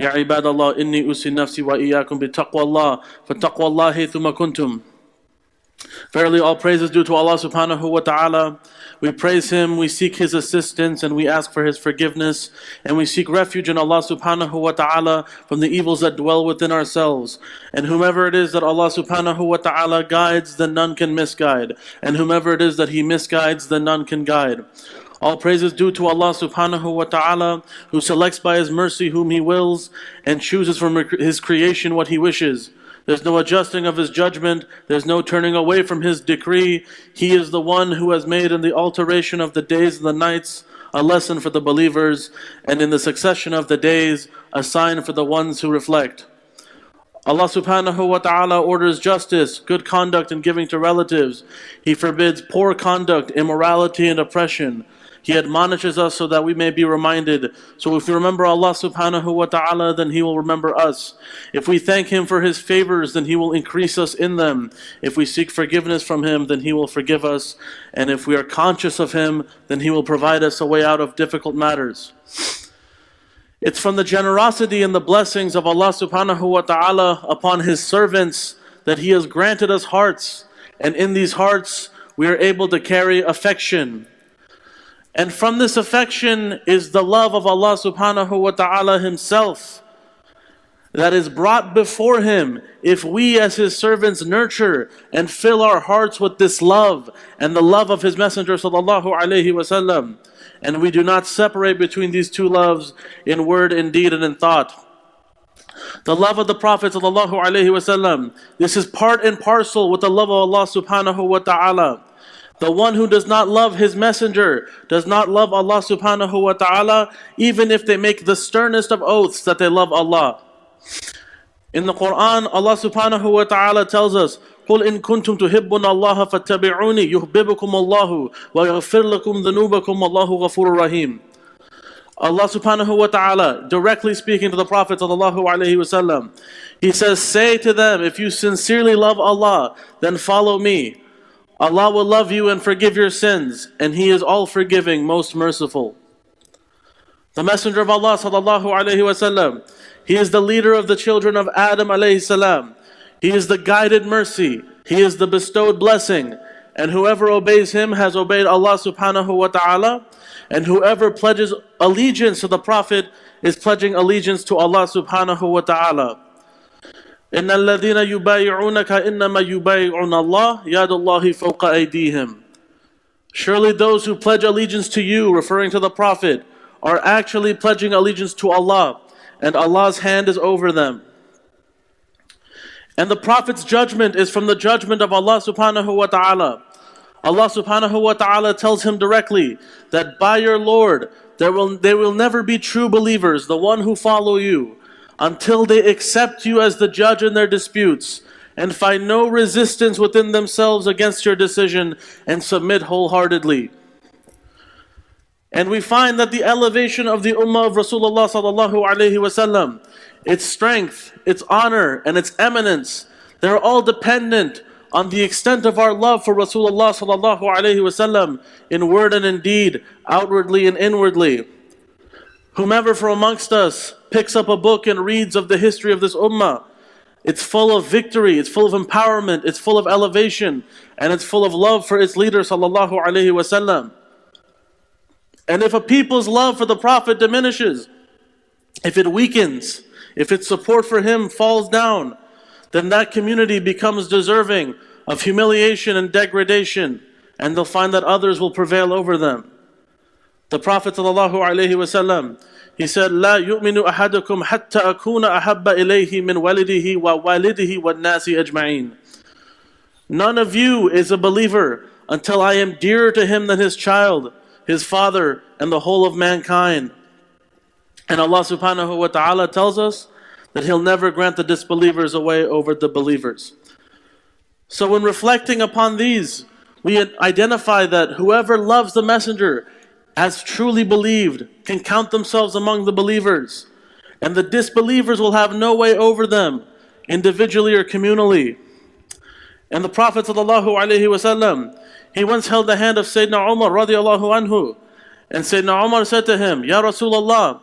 يا عباد الله إني أوصي نفسي وإياكم بتقوى الله فاتقوا الله حيثما كنتم. Verily all praise is due to Allah subhanahu wa ta'ala. We praise Him, we seek His assistance, and we ask for His forgiveness, and we seek refuge in Allah subhanahu wa ta'ala from the evils that dwell within ourselves. And whomever it is that Allah subhanahu wa ta'ala guides, then none can misguide. And whomever it is that He misguides, then none can guide. All praise is due to Allah subhanahu wa ta'ala, who selects by His mercy whom He wills, and chooses from His creation what He wishes. There's no adjusting of His judgment. There's no turning away from His decree. He is the one who has made in the alteration of the days and the nights a lesson for the believers, and in the succession of the days a sign for the ones who reflect. Allah subhanahu wa ta'ala orders justice, good conduct and giving to relatives. He forbids poor conduct, immorality and oppression. He admonishes us so that we may be reminded. So if we remember Allah subhanahu wa ta'ala, then He will remember us. If we thank Him for His favors, then He will increase us in them. If we seek forgiveness from Him, then He will forgive us. And if we are conscious of Him, then He will provide us a way out of difficult matters. It's from the generosity and the blessings of Allah subhanahu wa ta'ala upon His servants that He has granted us hearts. And in these hearts, we are able to carry affection. And from this affection is the love of Allah subhanahu wa ta'ala Himself that is brought before Him if we as His servants nurture and fill our hearts with this love and the love of His Messenger sallallahu alaihi wasallam. And we do not separate between these two loves in word, in deed, and in thought. The love of the Prophet sallallahu alaihi wasallam, this is part and parcel with the love of Allah subhanahu wa ta'ala. The one who does not love his messenger does not love Allah subhanahu wa ta'ala, even if they make the sternest of oaths that they love Allah. In the Quran, Allah subhanahu wa ta'ala tells us, قُلْ إِن كُنْتُمْ تُحِبُّونَ اللَّهَ فَاتَّبِعُونِي يُحْبِبُكُمُ اللَّهُ وَيَغْفِرْ لَكُمْ ذُنُوبَكُمْ وَاللَّهُ غَفُورٌ رَحِيمٌ. Allah subhanahu wa ta'ala, directly speaking to the Prophet sallallahu alaihi wasallam, He says, say to them, if you sincerely love Allah, then follow me. Allah will love you and forgive your sins, and He is all forgiving, most merciful. The Messenger of Allah sallallahu alaihi wasallam, he is the leader of the children of Adam alayhi salam. He is the guided mercy. He is the bestowed blessing. And whoever obeys Him has obeyed Allah subhanahu wa ta'ala. And whoever pledges allegiance to the Prophet is pledging allegiance to Allah subhanahu wa ta'ala. إِنَّ الَّذِينَ يُبَايِعُونَكَ إِنَّمَا يُبَايِعُونَ اللَّهِ يَدُ اللَّهِ فَوْقَ أَيْدِيهِمْ. Surely those who pledge allegiance to you, referring to the Prophet, are actually pledging allegiance to Allah, and Allah's hand is over them. And the Prophet's judgment is from the judgment of Allah subhanahu wa ta'ala. Allah subhanahu wa ta'ala tells him directly that by your Lord, there will never be true believers, the one who follow you, until they accept you as the judge in their disputes and find no resistance within themselves against your decision and submit wholeheartedly. And we find that the elevation of the ummah of Rasulullah sallallahu alaihi wasallam, its strength, its honor, and its eminence, they're all dependent on the extent of our love for Rasulullah sallallahu alaihi wasallam in word and in deed, outwardly and inwardly. Whomever from amongst us picks up a book and reads of the history of this ummah, it's full of victory, it's full of empowerment, it's full of elevation, and it's full of love for its leader sallallahu alaihi wasallam. And if a people's love for the Prophet diminishes, if it weakens, if its support for him falls down, then that community becomes deserving of humiliation and degradation, and they'll find that others will prevail over them. The Prophet ﷺ, he said, لا يؤمن أحدكم حتى أكون أحب إليه من والده ووالده والناس أجمعين. None of you is a believer until I am dearer to him than his child, his father, and the whole of mankind. And Allah subhanahu wa ta'ala tells us that He'll never grant the disbelievers away over the believers. So when reflecting upon these, we identify that whoever loves the Messenger has truly believed, can count themselves among the believers. And the disbelievers will have no way over them, individually or communally. And the Prophet ﷺ, he once held the hand of Sayyidina Umar radiallahu anhu. And Sayyidina Umar said to him, Ya Rasulullah,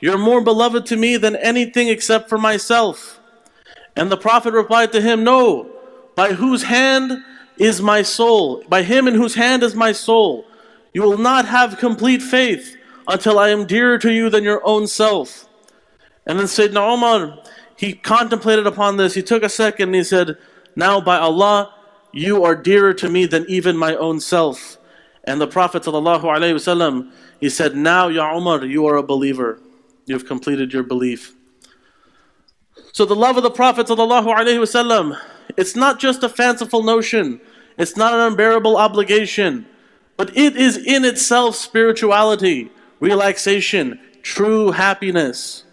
you're more beloved to me than anything except for myself. And the Prophet replied to him, no, by whose hand is my soul? By him in whose hand is my soul. You will not have complete faith until I am dearer to you than your own self. And then Sayyidina Umar, he contemplated upon this. He took a second and he said, now by Allah, you are dearer to me than even my own self. And the Prophet ﷺ, he said, now Ya Umar, you are a believer. You've completed your belief. So the love of the Prophet ﷺ, it's not just a fanciful notion. It's not an unbearable obligation. But it is in itself spirituality, relaxation, true happiness.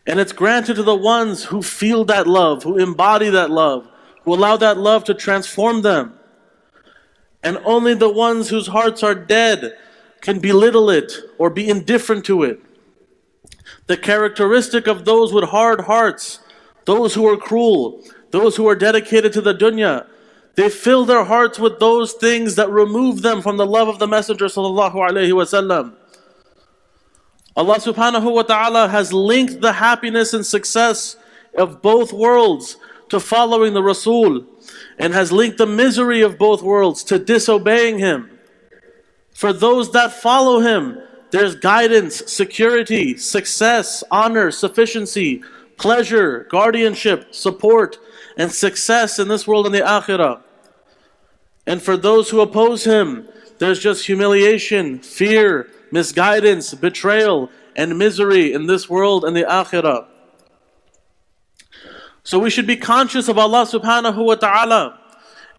And it's granted to the ones who feel that love, who embody that love, who allow that love to transform them. And only the ones whose hearts are dead can belittle it or be indifferent to it. The characteristic of those with hard hearts, those who are cruel, those who are dedicated to the dunya, they fill their hearts with those things that remove them from the love of the Messenger sallallahu alaihi wasallam. Allah subhanahu wa ta'ala has linked the happiness and success of both worlds to following the Rasul, and has linked the misery of both worlds to disobeying him. For those that follow him, there's guidance, security, success, honor, sufficiency, pleasure, guardianship, support, and success in this world and the akhirah. And for those who oppose him, there's just humiliation, fear, misguidance, betrayal, and misery in this world and the akhirah. So we should be conscious of Allah subhanahu wa ta'ala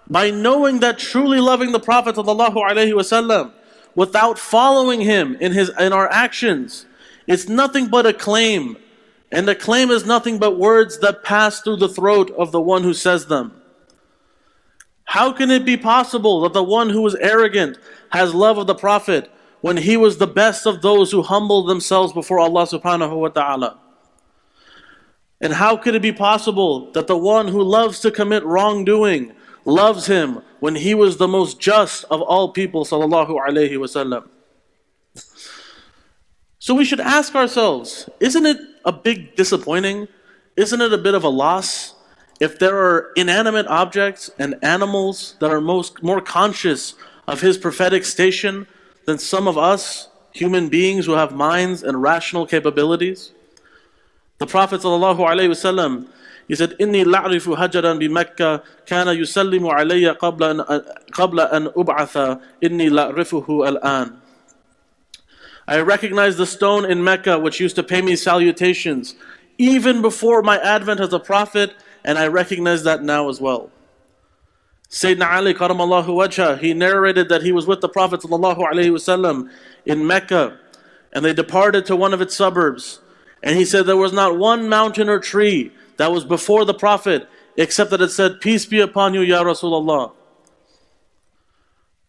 by knowing that truly loving the Prophet sallallahu alaihi wasallam without following him in our actions, it's nothing but a claim. And a claim is nothing but words that pass through the throat of the one who says them. How can it be possible that the one who is arrogant has love of the Prophet when he was the best of those who humbled themselves before Allah subhanahu wa ta'ala? And how could it be possible that the one who loves to commit wrongdoing loves him when he was the most just of all people, sallallahu alaihi wasallam? So we should ask ourselves, isn't it a big disappointing? Isn't it a bit of a loss if there are inanimate objects and animals that are more conscious of his prophetic station than some of us, human beings who have minds and rational capabilities? The Prophet ﷺ, he said, إِنِّي لَعْرِفُ هَجَرًا بِمَكَّةِ كَانَ يُسَلِّمُ عَلَيَّ قَبْلَ أَنْ أُبْعَثَ إِنِّي لَعْرِفُهُ الْآنِ. I recognize the stone in Mecca which used to pay me salutations even before my advent as a prophet, and I recognize that now as well. Sayyidina Ali karamallahu wajhah, he narrated that he was with the Prophet ﷺ in Mecca, and they departed to one of its suburbs. And he said there was not one mountain or tree that was before the Prophet except that it said, peace be upon you, Ya Rasulullah.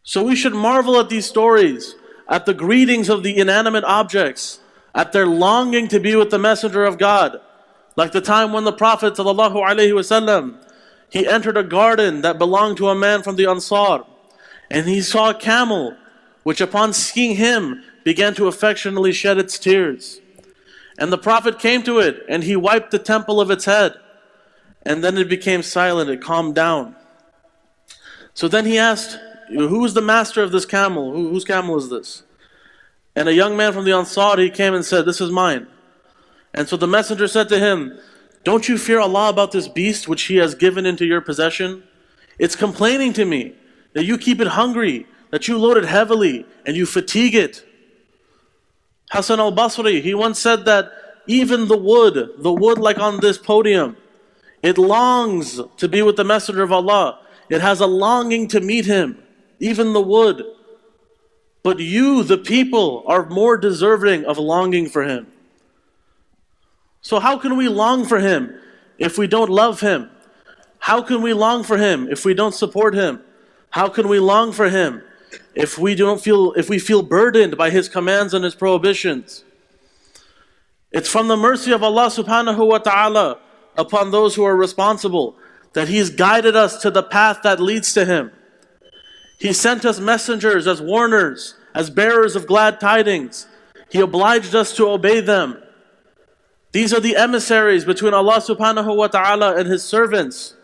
So we should marvel at these stories, at the greetings of the inanimate objects, at their longing to be with the Messenger of God. Like the time when the Prophet ﷺ, he entered a garden that belonged to a man from the Ansar, and he saw a camel, which upon seeing him began to affectionately shed its tears. And the Prophet came to it, and he wiped the temple of its head. And then it became silent, it calmed down. So then he asked, who is the master of this camel? Whose camel is this? And a young man from the Ansar, he came and said, this is mine. And so the messenger said to him, don't you fear Allah about this beast which he has given into your possession? It's complaining to me that you keep it hungry, that you load it heavily, and you fatigue it. Hassan al-Basri, he once said that even the wood like on this podium, it longs to be with the Messenger of Allah. It has a longing to meet him, even the wood. But you, the people, are more deserving of longing for him. So how can we long for him if we don't love him? How can we long for him if we don't support him? How can we long for him if we feel burdened by his commands and his prohibitions? It's from the mercy of Allah subhanahu wa ta'ala upon those who are responsible that he's guided us to the path that leads to him. He sent us messengers as warners, as bearers of glad tidings. He obliged us to obey them. These are the emissaries between Allah subhanahu wa ta'ala and His servants.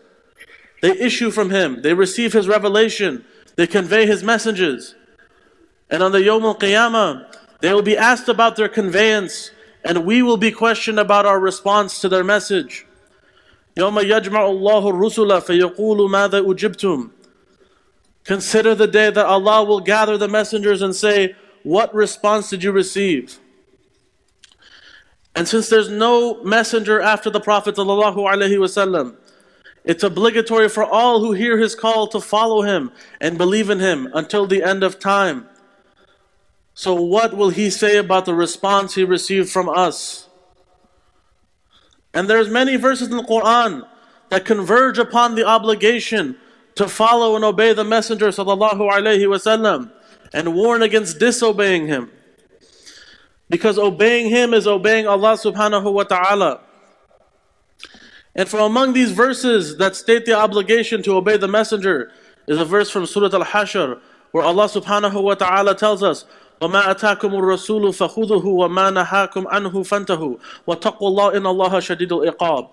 They issue from Him, they receive His revelation, they convey His messages. And on the Yawm al-Qiyamah, they will be asked about their conveyance, and we will be questioned about our response to their message. يَوْمَ يَجْمَعُ اللَّهُ الرُّسُلَ فَيَقُولُ مَاذَا أُجِبْتُمْ. Consider the day that Allah will gather the messengers and say, what response did you receive? And since there's no messenger after the Prophet ﷺ, it's obligatory for all who hear his call to follow him and believe in him until the end of time. So what will he say about the response he received from us? And there's many verses in the Quran that converge upon the obligation to follow and obey the Messenger ﷺ and warn against disobeying him. Because obeying him is obeying Allah subhanahu wa ta'ala. And from among these verses that state the obligation to obey the Messenger is a verse from Surah Al-Hashr where Allah subhanahu wa ta'ala tells us, وَمَا أَتَاكُمُ الرَّسُولُ فَخُذُهُ وَمَا نَهَاكُمْ عَنْهُ فَانْتَهُوا وَاتَّقُوا اللَّهَ إِنَّ اللَّهَ شَدِيدُ الْعِقَابِ.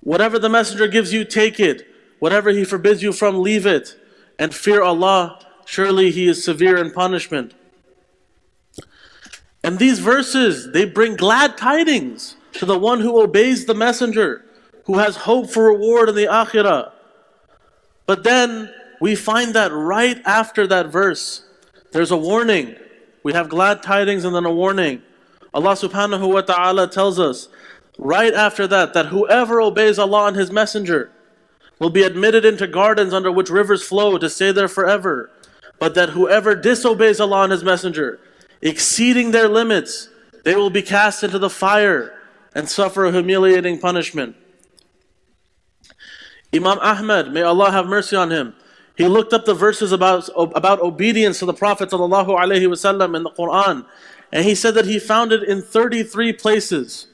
Whatever the Messenger gives you, take it. Whatever he forbids you from, leave it. And fear Allah, surely he is severe in punishment. And these verses, they bring glad tidings to the one who obeys the Messenger, who has hope for reward in the Akhirah. But then we find that right after that verse, there's a warning. We have glad tidings and then a warning. Allah subhanahu wa ta'ala tells us, right after that whoever obeys Allah and His Messenger will be admitted into gardens under which rivers flow to stay there forever. But that whoever disobeys Allah and His Messenger, exceeding their limits, they will be cast into the fire and suffer a humiliating punishment. Imam Ahmad, may Allah have mercy on him, he looked up the verses about obedience to the Prophet ﷺ in the Quran, and he said that he found it in 33 places.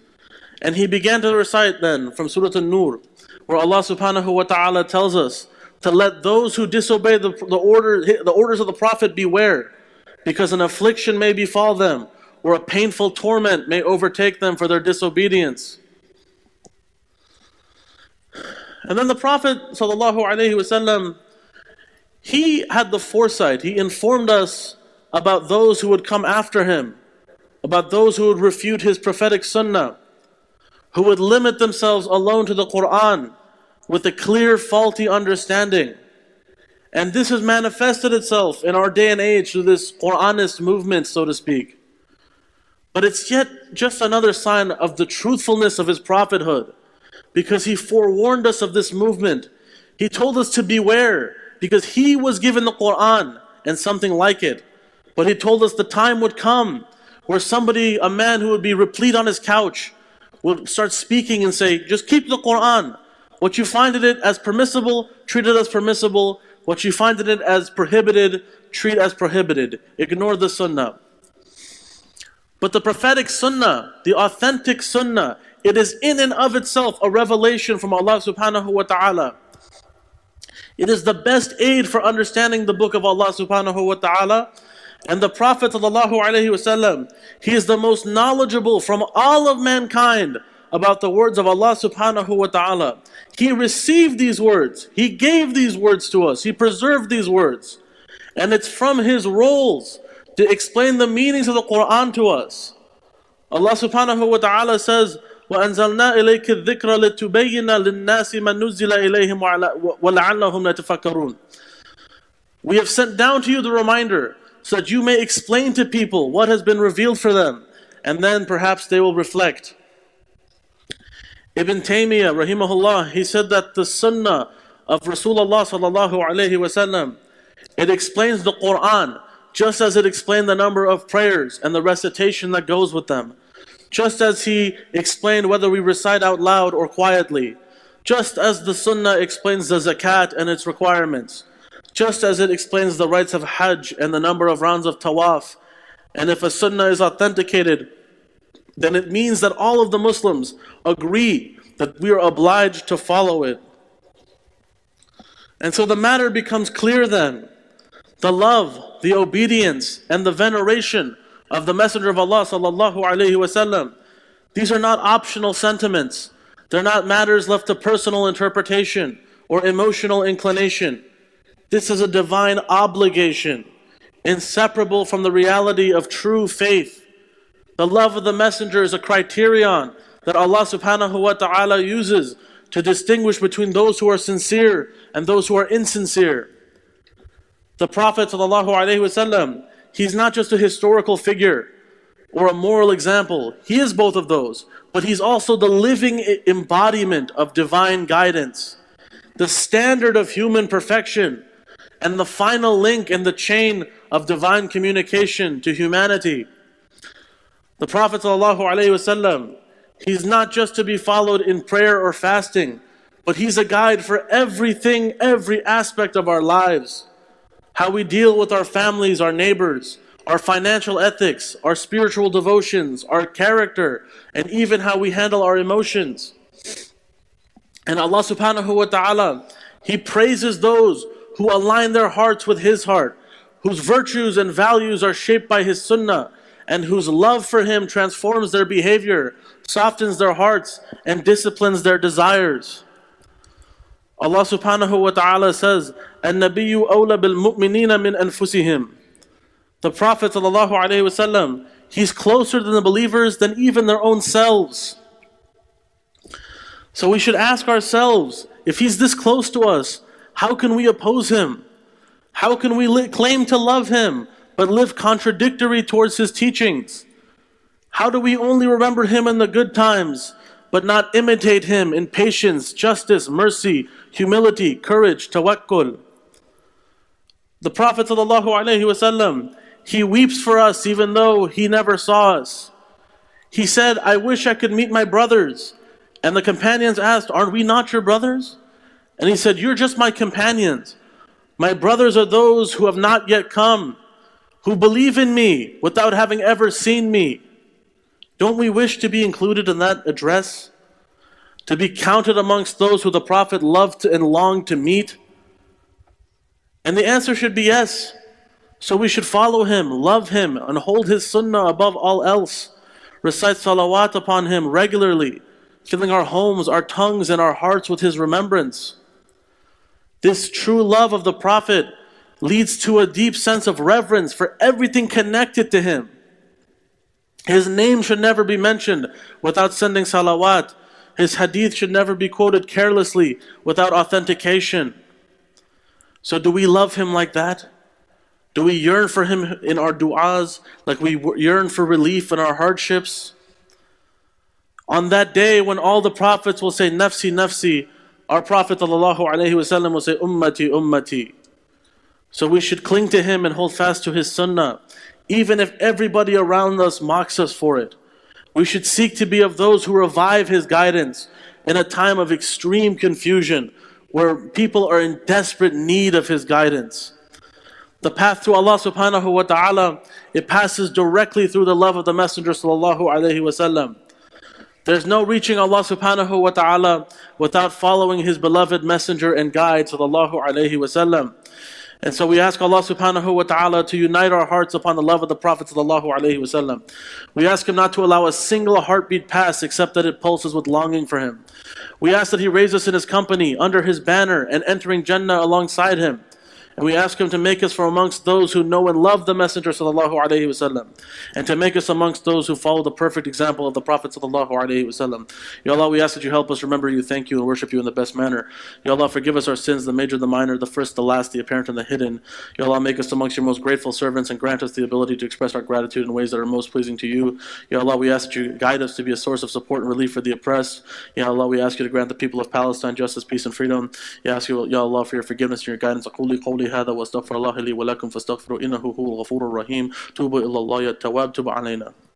And he began to recite then from Surah An-Nur, where Allah subhanahu wa ta'ala tells us to let those who disobey the orders of the Prophet beware, because an affliction may befall them, or a painful torment may overtake them for their disobedience. And then the Prophet ﷺ, he had the foresight, he informed us about those who would come after him, about those who would refute his prophetic sunnah, who would limit themselves alone to the Quran with a clear faulty understanding. And this has manifested itself in our day and age through this Quranist movement, so to speak. But it's yet just another sign of the truthfulness of his prophethood, because he forewarned us of this movement. He told us to beware, because he was given the Quran and something like it. But he told us the time would come where somebody, a man who would be replete on his couch, would start speaking and say, just keep the Quran. What you find in it as permissible, treat it as permissible. What you find in it as prohibited, treat as prohibited. Ignore the sunnah. But the prophetic sunnah, the authentic sunnah, it is in and of itself a revelation from Allah subhanahu wa ta'ala. It is the best aid for understanding the book of Allah subhanahu wa ta'ala. And the Prophet sallallahu alaihi wasallam, he is the most knowledgeable from all of mankind about the words of Allah subhanahu wa ta'ala. He received these words. He gave these words to us. He preserved these words. And it's from his roles to explain the meanings of the Quran to us. Allah subhanahu wa ta'ala says, وَأَنزَلْنَا إِلَيْكَ الذِّكْرَ لِتُبَيِّنَ لِلنَّاسِ مَا نُزِّلَ إِلَيْهِمْ وَلَعَلَّهُمْ يَتَفَكَّرُونَ. We have sent down to you the reminder so that you may explain to people what has been revealed for them, and then perhaps they will reflect. Ibn Taymiyyah, rahimahullah, he said that the sunnah of Rasulullah sallallahu alayhi wasallam, it explains the Quran just as it explained the number of prayers and the recitation that goes with them. Just as he explained whether we recite out loud or quietly. Just as the sunnah explains the zakat and its requirements. Just as it explains the rites of hajj and the number of rounds of tawaf. And if a sunnah is authenticated, then it means that all of the Muslims agree that we are obliged to follow it. And so the matter becomes clear then. The love, the obedience, and the veneration of the Messenger of Allah sallallahu alaihi wasallam. These are not optional sentiments. They're not matters left to personal interpretation or emotional inclination. This is a divine obligation, inseparable from the reality of true faith. The love of the Messenger is a criterion that Allah subhanahu wa ta'ala uses to distinguish between those who are sincere and those who are insincere. The Prophet sallallahu alaihi wasallam, he's not just a historical figure or a moral example. He is both of those, but he's also the living embodiment of divine guidance, the standard of human perfection, and the final link in the chain of divine communication to humanity. The Prophet ﷺ, he's not just to be followed in prayer or fasting, but he's a guide for everything, every aspect of our lives. How we deal with our families, our neighbors, our financial ethics, our spiritual devotions, our character, and even how we handle our emotions. And Allah subhanahu wa ta'ala, He praises those who align their hearts with His heart, whose virtues and values are shaped by His sunnah, and whose love for Him transforms their behavior, softens their hearts, and disciplines their desires. Allah subhanahu wa ta'ala says, "An-nabiyyu awla bil mu'minina min anfusihim." The Prophet sallallahu alaihi wasallam, he's closer to the believers than even their own selves. So we should ask ourselves, if he's this close to us, how can we oppose him? How can we claim to love him, but live contradictory towards his teachings? How do we only remember him in the good times, but not imitate him in patience, justice, mercy, humility, courage, tawakkul? The Prophet sallallahu alaihi wasallam, he weeps for us even though he never saw us. He said, "I wish I could meet my brothers." And the companions asked, "Are we not your brothers?" And he said, "You're just my companions. My brothers are those who have not yet come, who believe in me without having ever seen me." Don't we wish to be included in that address? To be counted amongst those who the Prophet loved and longed to meet? And the answer should be yes. So we should follow him, love him, and hold his sunnah above all else. Recite salawat upon him regularly, filling our homes, our tongues, and our hearts with his remembrance. This true love of the Prophet leads to a deep sense of reverence for everything connected to him. His name should never be mentioned without sending salawat. His hadith should never be quoted carelessly without authentication. So do we love him like that? Do we yearn for him in our du'as like we yearn for relief in our hardships? On that day when all the prophets will say, "Nafsi, nafsi," our Prophet ﷺ will say, "Ummati, ummati." So we should cling to him and hold fast to his sunnah, even if everybody around us mocks us for it. We should seek to be of those who revive his guidance in a time of extreme confusion, where people are in desperate need of his guidance. The path to Allah subhanahu wa ta'ala, it passes directly through the love of the Messenger sallallahu alaihi wasallam. There's no reaching Allah subhanahu wa ta'ala without following his beloved messenger and guide sallallahu alaihi wasallam. And so we ask Allah subhanahu wa ta'ala to unite our hearts upon the love of the Prophet sallallahu alaihi wasallam. We ask him not to allow a single heartbeat pass except that it pulses with longing for him. We ask that he raise us in his company, under his banner, and entering Jannah alongside him. And we ask him to make us from amongst those who know and love the Messenger sallallahu alaihi wasallam, and to make us amongst those who follow the perfect example of the Prophet sallallahu alaihi wasallam. Ya Allah, we ask that you help us remember you, thank you, and worship you in the best manner. Ya Allah, forgive us our sins, the major, the minor, the first, the last, the apparent, and the hidden. Ya Allah, make us amongst your most grateful servants and grant us the ability to express our gratitude in ways that are most pleasing to you. Ya Allah, we ask that you guide us to be a source of support and relief for the oppressed. Ya Allah, we ask you to grant the people of Palestine justice, peace, and freedom. Ya ask you, Ya Allah, for your forgiveness and your guidance. هذا واستغفر الله لي ولكم فاستغفروا إنه هو الغفور الرحيم توبوا إلى الله يا التواب تب علينا